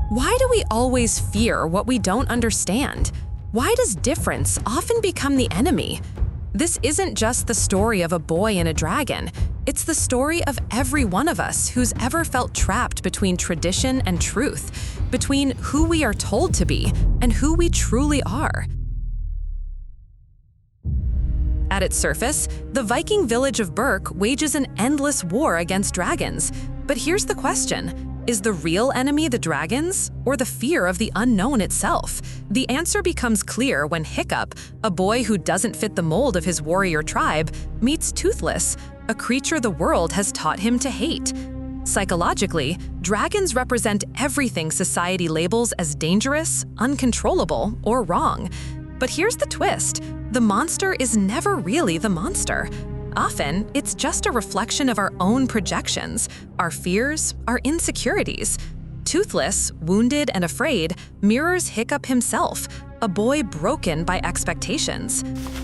Why do we always fear what we don't understand? Why does difference often become the enemy? This isn't just the story of a boy and a dragon. It's the story of every one of us who's ever felt trapped between tradition and truth, between who we are told to be and who we truly are. At its surface, the Viking village of Berk wages an endless war against dragons. But here's the question. Is the real enemy the dragons, or the fear of the unknown itself? The answer becomes clear when Hiccup, a boy who doesn't fit the mold of his warrior tribe, meets Toothless, a creature the world has taught him to hate. Psychologically, dragons represent everything society labels as dangerous, uncontrollable, or wrong. But here's the twist. The monster is never really the monster. Often, it's just a reflection of our own projections, our fears, our insecurities. Toothless, wounded and afraid, mirrors Hiccup himself, a boy broken by expectations.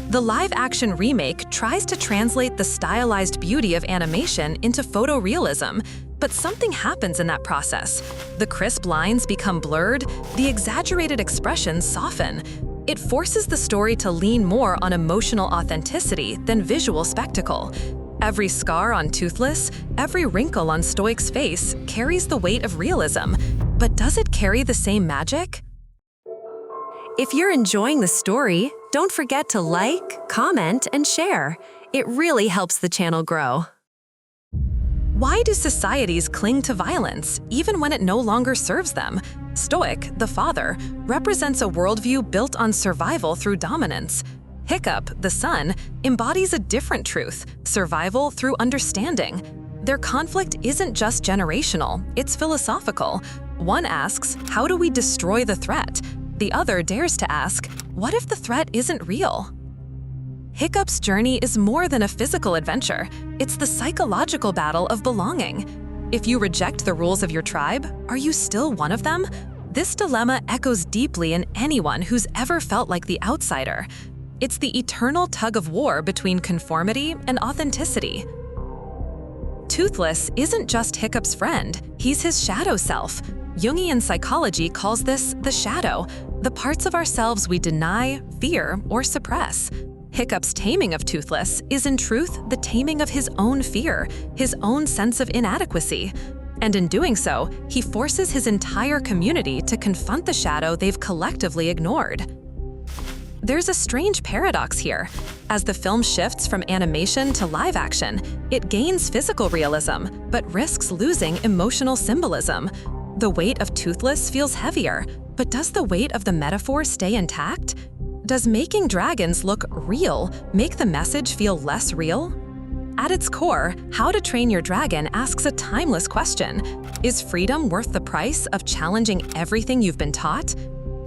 The live-action remake tries to translate the stylized beauty of animation into photorealism, but something happens in that process. The crisp lines become blurred, the exaggerated expressions soften. It forces the story to lean more on emotional authenticity than visual spectacle. Every scar on Toothless, every wrinkle on Stoic's face carries the weight of realism. But does it carry the same magic? If you're enjoying the story, don't forget to like, comment, and share. It really helps the channel grow. Why do societies cling to violence, even when it no longer serves them? Stoic, the father, represents a worldview built on survival through dominance. Hiccup, the son, embodies a different truth, survival through understanding. Their conflict isn't just generational, it's philosophical. One asks, how do we destroy the threat? The other dares to ask, what if the threat isn't real? Hiccup's journey is more than a physical adventure. It's the psychological battle of belonging. If you reject the rules of your tribe, are you still one of them? This dilemma echoes deeply in anyone who's ever felt like the outsider. It's the eternal tug of war between conformity and authenticity. Toothless isn't just Hiccup's friend, he's his shadow self. Jungian psychology calls this the shadow, the parts of ourselves we deny, fear, or suppress. Hiccup's taming of Toothless is in truth the taming of his own fear, his own sense of inadequacy. And in doing so, he forces his entire community to confront the shadow they've collectively ignored. There's a strange paradox here. As the film shifts from animation to live action, it gains physical realism, but risks losing emotional symbolism. The weight of Toothless feels heavier, but does the weight of the metaphor stay intact? Does making dragons look real make the message feel less real? At its core, How to Train Your Dragon asks a timeless question. Is freedom worth the price of challenging everything you've been taught?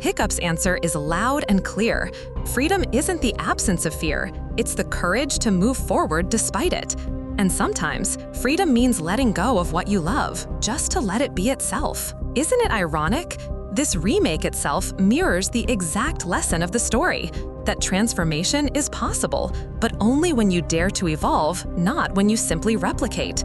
Hiccup's answer is loud and clear. Freedom isn't the absence of fear, it's the courage to move forward despite it. And sometimes, freedom means letting go of what you love, just to let it be itself. Isn't it ironic? This remake itself mirrors the exact lesson of the story, that transformation is possible, but only when you dare to evolve, not when you simply replicate.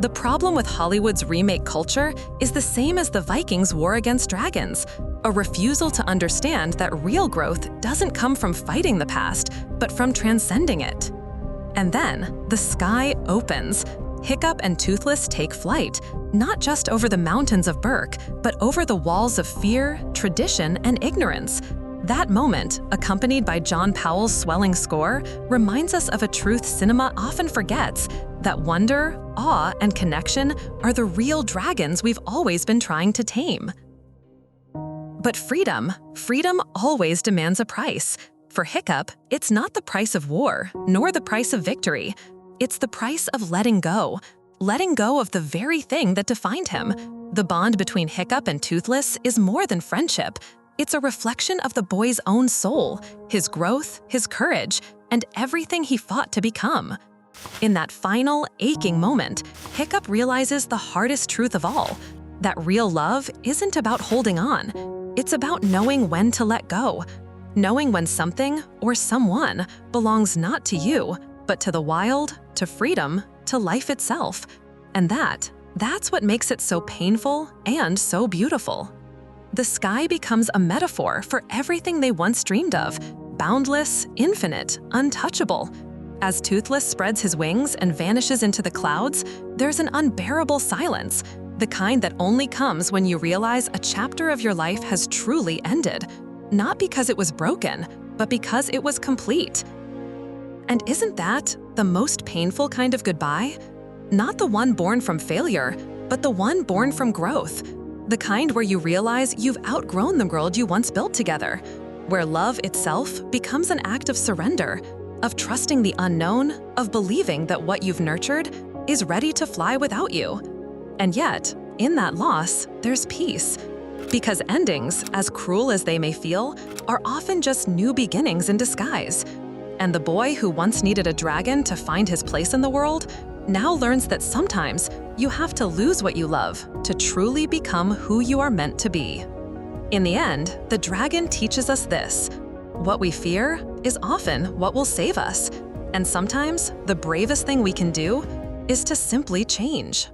The problem with Hollywood's remake culture is the same as the Vikings' war against dragons, a refusal to understand that real growth doesn't come from fighting the past, but from transcending it. And then, the sky opens. Hiccup and Toothless take flight, not just over the mountains of Berk, but over the walls of fear, tradition, and ignorance. That moment, accompanied by John Powell's swelling score, reminds us of a truth cinema often forgets, that wonder, awe, and connection are the real dragons we've always been trying to tame. But freedom always demands a price. For Hiccup, it's not the price of war, nor the price of victory. It's the price of letting go of the very thing that defined him. The bond between Hiccup and Toothless is more than friendship. It's a reflection of the boy's own soul, his growth, his courage, and everything he fought to become. In that final, aching moment, Hiccup realizes the hardest truth of all, that real love isn't about holding on. It's about knowing when to let go, knowing when something or someone belongs not to you, but to the wild, to freedom, to life itself. And that's what makes it so painful and so beautiful. The sky becomes a metaphor for everything they once dreamed of, boundless, infinite, untouchable. As Toothless spreads his wings and vanishes into the clouds, there's an unbearable silence, the kind that only comes when you realize a chapter of your life has truly ended, not because it was broken, but because it was complete. And isn't that the most painful kind of goodbye? Not the one born from failure, but the one born from growth. The kind where you realize you've outgrown the world you once built together, where love itself becomes an act of surrender, of trusting the unknown, of believing that what you've nurtured is ready to fly without you. And yet, in that loss, there's peace. Because endings, as cruel as they may feel, are often just new beginnings in disguise. And the boy who once needed a dragon to find his place in the world now learns that sometimes you have to lose what you love to truly become who you are meant to be. In the end, the dragon teaches us this: what we fear is often what will save us. And sometimes the bravest thing we can do is to simply change.